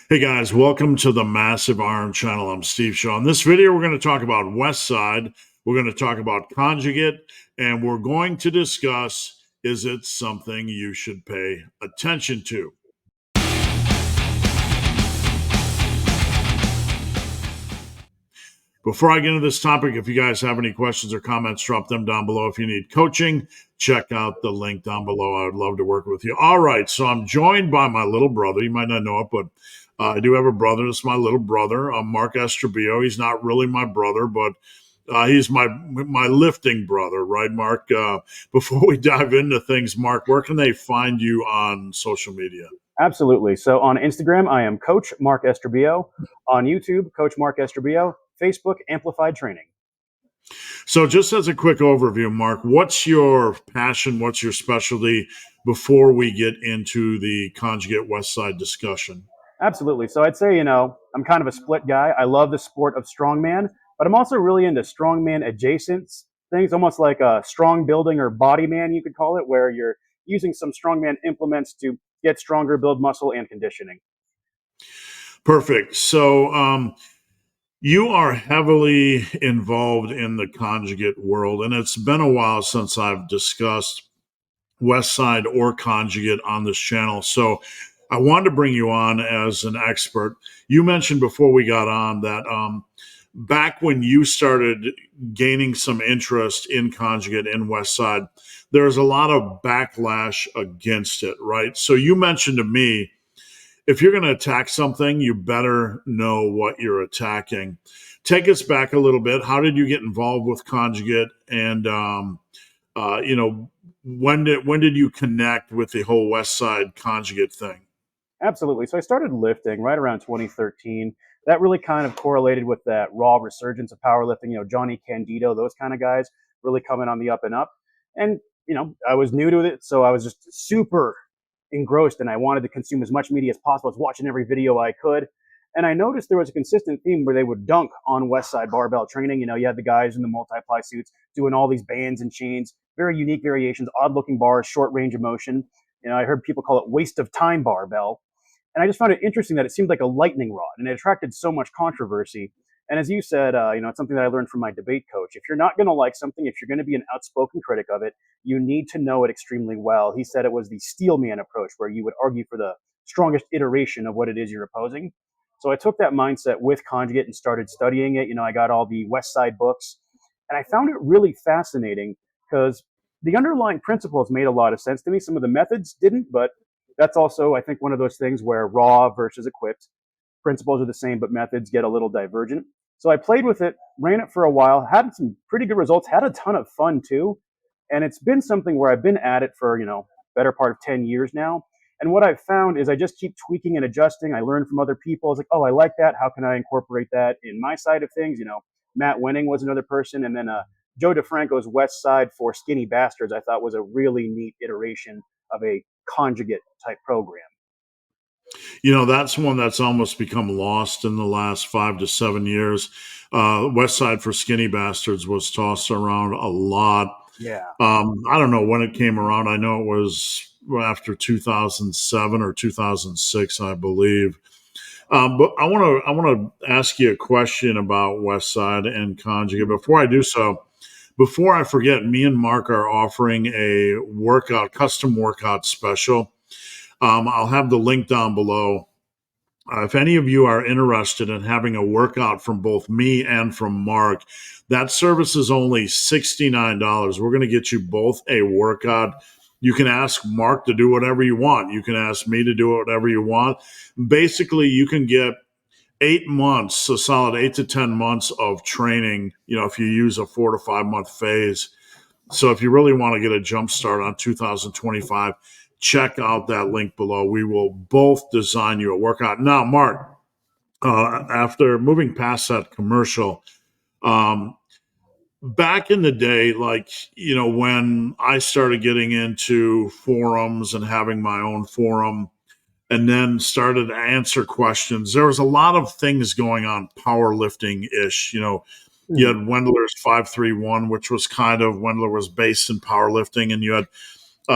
Hey guys, welcome to the Massive Iron Channel. I'm Steve Shaw. In this video, we're going to talk about Westside. We're going to talk about Conjugate, and we're going to discuss, is it something you should pay attention to? Before I get into this topic, if you guys have any questions or comments, drop them down below. If you need coaching, check out the link down below. I would love to work with you. All right, so I'm joined by my little brother. You might not know it, but I do have a brother. This is my little brother, Mark Estrabio. He's not really my brother, but he's my lifting brother, right, Mark? Before we dive into things, Mark, where can they find you on social media? Absolutely. So on Instagram, I am Coach Mark Estrabio. On YouTube, Coach Mark Estrabio. Facebook, Amplified Training. So, just as a quick overview, Mark, what's your passion? What's your specialty before we get into the Conjugate Westside discussion? Absolutely. So I'd say, I'm kind of a split guy. I love the sport of strongman, but I'm also really into strongman adjacent things, almost like a strong building or body man, you could call it, where you're using some strongman implements to get stronger, build muscle and conditioning. Perfect. So, you are heavily involved in the conjugate world, and it's been a while since I've discussed Westside or Conjugate on this channel. So I wanted to bring you on as an expert. You mentioned before we got on that back when you started gaining some interest in Conjugate in Westside, there's a lot of backlash against it, right? So you mentioned to me, if you're going to attack something, you better know what you're attacking. Take us back a little bit. How did you get involved with Conjugate? And, when did you connect with the whole Westside Conjugate thing? Absolutely. So I started lifting right around 2013. That really kind of correlated with that raw resurgence of powerlifting, Johnny Candido, those kind of guys really coming on the up and up. And, I was new to it. So I was just super engrossed and I wanted to consume as much media as possible. I was watching every video I could. And I noticed there was a consistent theme where they would dunk on Westside barbell training. You had the guys in the multi-ply suits doing all these bands and chains, very unique variations, odd looking bars, short range of motion. I heard people call it waste of time barbell. And I just found it interesting that it seemed like a lightning rod and it attracted so much controversy. And as you said, it's something that I learned from my debate coach. If you're not going to like something, if you're going to be an outspoken critic of it, you need to know it extremely well. He said it was the steelman approach, where you would argue for the strongest iteration of what it is you're opposing. So I took that mindset with Conjugate and started studying it. I got all the Westside books, and I found it really fascinating because the underlying principles made a lot of sense to me. Some of the methods didn't, but that's also, I think, one of those things where raw versus equipped principles are the same, but methods get a little divergent. So I played with it, ran it for a while, had some pretty good results, had a ton of fun too. And it's been something where I've been at it for, better part of 10 years now. And what I've found is I just keep tweaking and adjusting. I learn from other people. It's like, oh, I like that. How can I incorporate that in my side of things? Matt Wenning was another person. And then Joe DeFranco's Westside for Skinny Bastards, I thought was a really neat iteration of a conjugate type program. That's one that's almost become lost in the last 5 to 7 years. Westside for Skinny Bastards was tossed around a lot. Yeah. I don't know when it came around. I know it was after 2007 or 2006, I believe. But I want to ask you a question about Westside and Conjugate. Before I do so, before I forget, me and Mark are offering a custom workout special. I'll have the link down below. If any of you are interested in having a workout from both me and from Mark, that service is only $69. We're going to get you both a workout. You can ask Mark to do whatever you want. You can ask me to do whatever you want. Basically, you can get 8 months, a solid 8 to 10 months of training, if you use a 4 to 5 month phase. So if you really want to get a jump start on 2025, check out that link below. We will both design you a workout. Now, Mark, after moving past that commercial, back in the day, when I started getting into forums and having my own forum, and then started to answer questions, there was a lot of things going on powerlifting-ish. You had Wendler's 531, which was Wendler was based in powerlifting, and you had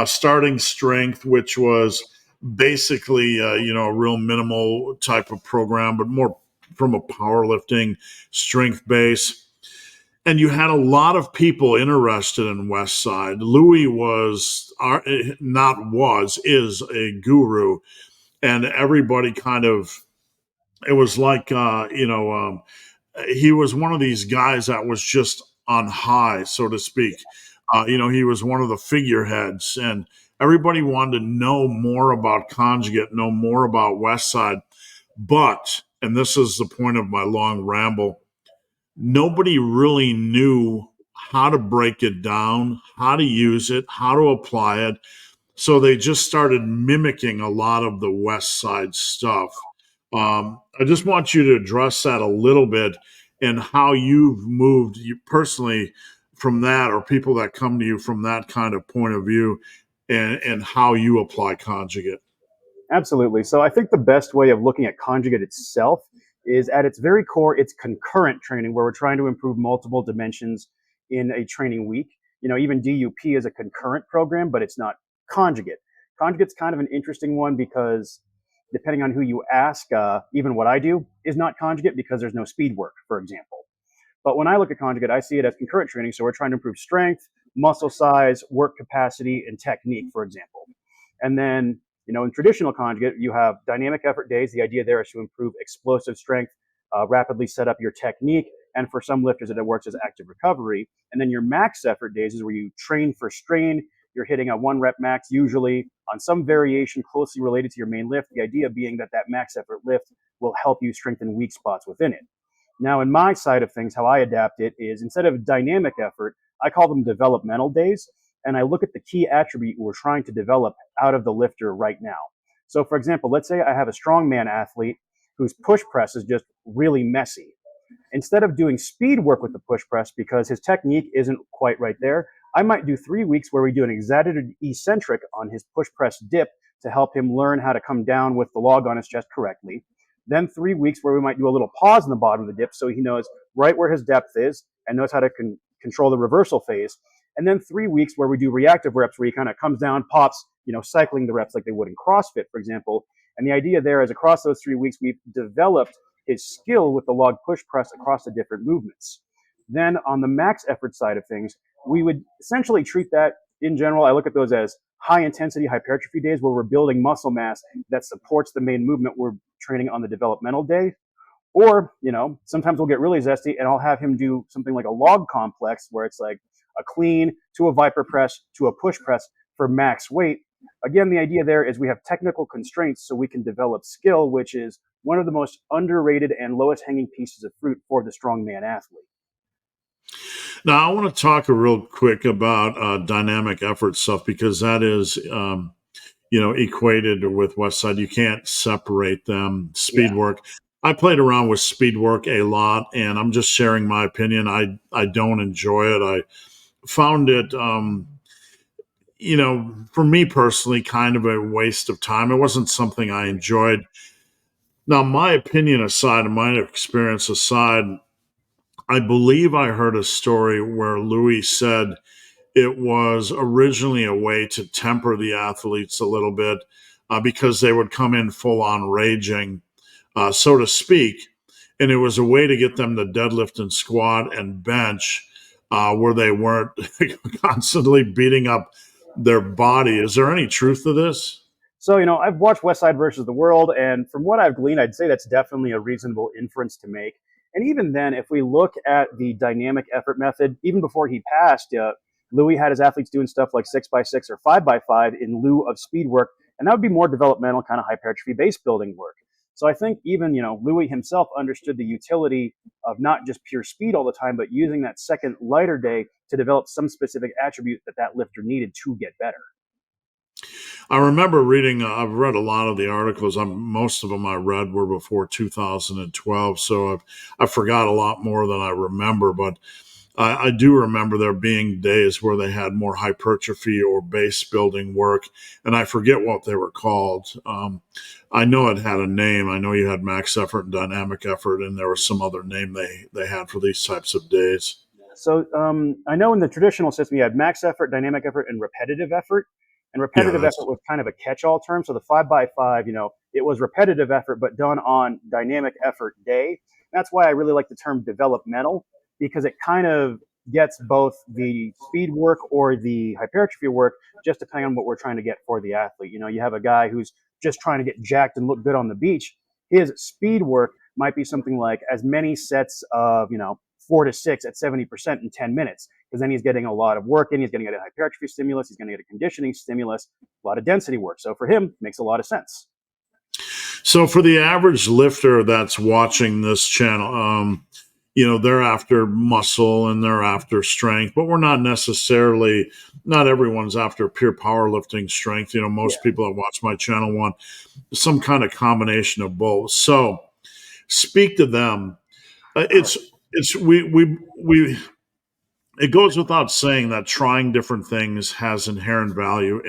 starting strength, which was basically, a real minimal type of program, but more from a powerlifting strength base. And you had a lot of people interested in Westside. Louis was, not was, is a guru, and everybody kind of, it was like, he was one of these guys that was just on high, so to speak. He was one of the figureheads, and everybody wanted to know more about Conjugate, know more about Westside. But, and this is the point of my long ramble, nobody really knew how to break it down, how to use it, how to apply it. So they just started mimicking a lot of the West Side stuff. I just want you to address that a little bit and how you've moved you personally from that, or people that come to you from that kind of point of view, and how you apply Conjugate. Absolutely. So I think the best way of looking at Conjugate itself is at its very core, it's concurrent training where we're trying to improve multiple dimensions in a training week. Even DUP is a concurrent program, but it's not Conjugate. Conjugate's kind of an interesting one because depending on who you ask, even what I do is not Conjugate because there's no speed work, for example. But when I look at Conjugate, I see it as concurrent training. So we're trying to improve strength, muscle size, work capacity, and technique, for example. And then, in traditional Conjugate, you have dynamic effort days. The idea there is to improve explosive strength, rapidly set up your technique. And for some lifters, it works as active recovery. And then your max effort days is where you train for strain. You're hitting a 1 rep max, usually on some variation closely related to your main lift. The idea being that that max effort lift will help you strengthen weak spots within it. Now, in my side of things, how I adapt it is instead of dynamic effort, I call them developmental days. And I look at the key attribute we're trying to develop out of the lifter right now. So, for example, let's say I have a strongman athlete whose push press is just really messy. Instead of doing speed work with the push press because his technique isn't quite right there, I might do 3 weeks where we do an exaggerated eccentric on his push press dip to help him learn how to come down with the log on his chest correctly. Then 3 weeks where we might do a little pause in the bottom of the dip so he knows right where his depth is and knows how to control the reversal phase. And then 3 weeks where we do reactive reps where he kind of comes down, pops, cycling the reps like they would in CrossFit, for example. And the idea there is across those 3 weeks, we've developed his skill with the log push press across the different movements. Then on the max effort side of things, we would essentially treat that in general. I look at those as high intensity hypertrophy days where we're building muscle mass that supports the main movement we're training on the developmental day. Or, sometimes we'll get really zesty and I'll have him do something like a log complex where it's like a clean to a viper press to a push press for max weight. Again, the idea there is we have technical constraints so we can develop skill, which is one of the most underrated and lowest hanging pieces of fruit for the strongman athlete. Now, I want to talk a real quick about dynamic effort stuff because that is, equated with Westside. You can't separate them. Speed Yeah. work. I played around with speed work a lot, and I'm just sharing my opinion. I don't enjoy it. I found it, for me personally, kind of a waste of time. It wasn't something I enjoyed. Now, my opinion aside and my experience aside, I believe I heard a story where Louis said it was originally a way to temper the athletes a little bit because they would come in full on raging, so to speak. And it was a way to get them to deadlift and squat and bench where they weren't constantly beating up their body. Is there any truth to this? So, I've watched Westside versus the World, and from what I've gleaned, I'd say that's definitely a reasonable inference to make. And even then, if we look at the dynamic effort method, even before he passed, Louis had his athletes doing stuff like 6x6 or 5x5 in lieu of speed work, and that would be more developmental kind of hypertrophy base building work. So I think even, Louis himself understood the utility of not just pure speed all the time, but using that second lighter day to develop some specific attribute that that lifter needed to get better. I remember reading, I've read a lot of the articles. Most of them I read were before 2012. So I forgot a lot more than I remember. But I do remember there being days where they had more hypertrophy or base building work. And I forget what they were called. I know it had a name. I know you had max effort and dynamic effort, and there was some other name they had for these types of days. So I know in the traditional system, you had max effort, dynamic effort, and repetitive effort. And Yeah, repetitive effort that's was kind of a catch-all term. So the 5x5, it was repetitive effort, but done on dynamic effort day. That's why I really like the term developmental, because it kind of gets both the speed work or the hypertrophy work, just depending on what we're trying to get for the athlete. You have a guy who's just trying to get jacked and look good on the beach. His speed work might be something like as many sets of, 4 to 6 at 70% in 10 minutes, because then he's getting a lot of work in, he's getting a hypertrophy stimulus, he's going to get a conditioning stimulus, a lot of density work. So for him, it makes a lot of sense. so for the average lifter that's watching this channel. They're after muscle and they're after strength, but we're not everyone's after pure powerlifting strength. Yeah, Most people that watch my channel want some kind of combination of both. So speak to them. sure. It's we it goes without saying that trying different things has inherent value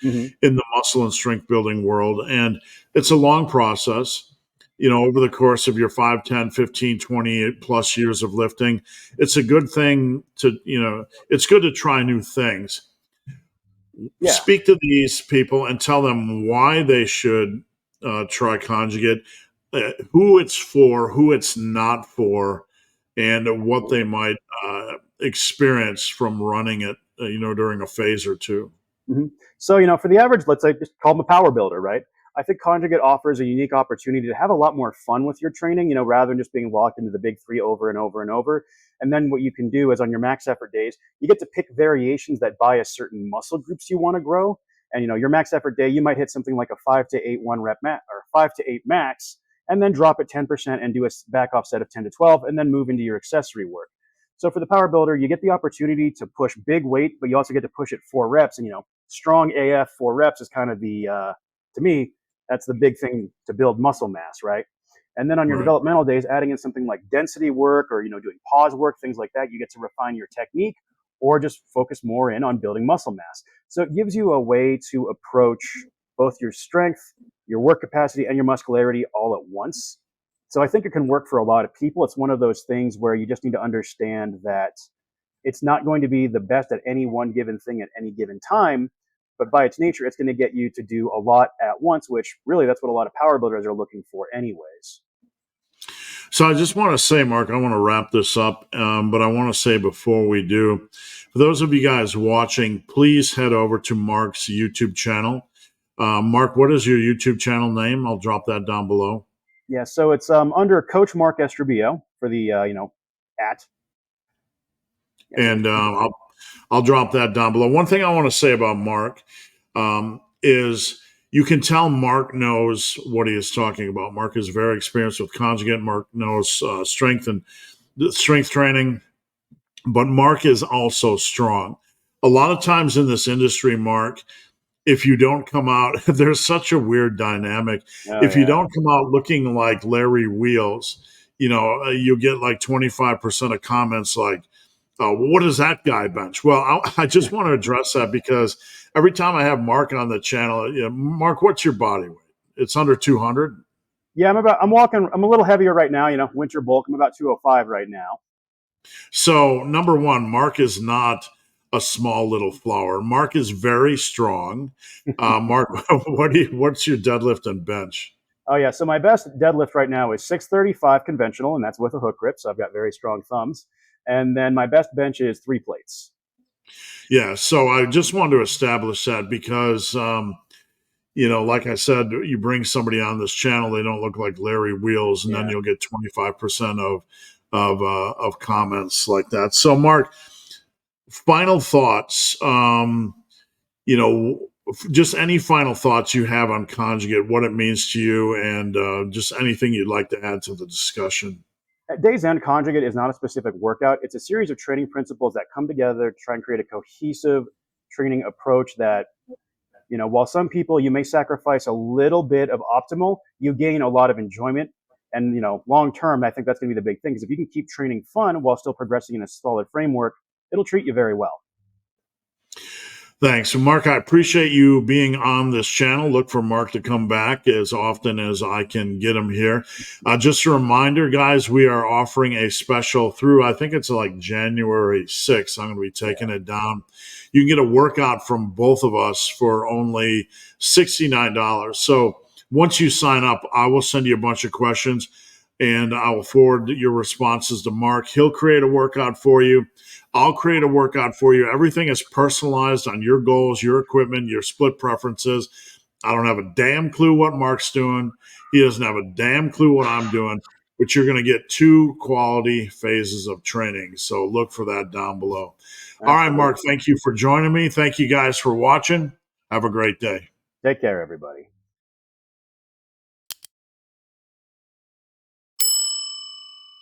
Hmm. in the muscle and strength building world, and it's a long process. Over the course of your 5, 10, 15, 20 plus years of lifting, it's a good thing to, it's good to try new things. Yeah. Speak to these people and tell them why they should try Conjugate, who it's for, who it's not for, and what they might experience from running it, during a phase or two. Hmm. So, for the average, let's say, just call them a power builder, right? I think Conjugate offers a unique opportunity to have a lot more fun with your training, rather than just being locked into the big three over and over and over. And then what you can do is on your max effort days, you get to pick variations that bias certain muscle groups you want to grow. And, your max effort day, you might hit something like a 5 to 8 one rep max or 5 to 8 max, and then drop it 10% and do a back off set of 10 to 12, and then move into your accessory work. So for the power builder, you get the opportunity to push big weight, but you also get to push it 4 reps. And strong AF 4 reps is kind of to me, that's the big thing to build muscle mass, right? And then on your Right. developmental days, adding in something like density work or doing pause work, things like that, you get to refine your technique or just focus more in on building muscle mass. So it gives you a way to approach both your strength, your work capacity, and your muscularity all at once. So I think it can work for a lot of people. It's one of those things where you just need to understand that it's not going to be the best at any one given thing at any given time, but by its nature, it's going to get you to do a lot at once, which really that's what a lot of power builders are looking for, anyways. So I just want to say, Mark, I want to wrap this up, but I want to say before we do, for those of you guys watching, please head over to Mark's YouTube channel. Mark, what is your YouTube channel name? I'll drop that down below. Yeah, so it's under Coach Mark Estrubio for the at. Yeah, so And I'll drop that down below. One thing I want to say about Mark is you can tell Mark knows what he is talking about. Mark is very experienced with Conjugate. Mark knows strength training, but Mark is also strong. A lot of times in this industry, Mark, if you don't come out, there's such a weird dynamic. oh If you yeah, don't come out looking like Larry Wheels, you get like 25% of comments like, what does that guy bench? Well, I just want to address that because every time I have Mark on the channel, Mark, what's your body weight? It's under 200. yeah. I'm walking. I'm a little heavier right now. Winter bulk. I'm about 205 right now. So, number one, Mark is not a small little flower. Mark is very strong. Mark, what's your deadlift and bench? Oh yeah, so my best deadlift right now is 635 conventional, and that's with a hook grip. So I've got very strong thumbs. And then my best bench is 3 plates. Yeah, so I just wanted to establish that because, like I said, you bring somebody on this channel, they don't look like Larry Wheels, and then Yeah. you'll get 25% of comments like that. So, Mark, final thoughts. You know, just any final thoughts you have on Conjugate, what it means to you, and just anything you'd like to add to the discussion. At Day's End, Conjugate is not a specific workout. It's a series of training principles that come together to try and create a cohesive training approach that, while some people you may sacrifice a little bit of optimal, you gain a lot of enjoyment. And, long term, I think that's going to be the big thing. Because if you can keep training fun while still progressing in a solid framework, it'll treat you very well. Thanks. So Mark, I appreciate you being on this channel. Look for Mark to come back as often as I can get him here. Just a reminder, guys, we are offering a special through, I think it's like January 6th. I'm going to be taking it down. You can get a workout from both of us for only $69. So once you sign up, I will send you a bunch of questions and I will forward your responses to Mark. He'll create a workout for you. I'll create a workout for you. Everything is personalized on your goals, your equipment, your split preferences. I don't have a damn clue what Mark's doing. He doesn't have a damn clue what I'm doing, but you're going to get two quality phases of training. So look for that down below. All right, Absolutely. Mark, thank you for joining me. Thank you guys for watching. Have a great day. Take care, everybody.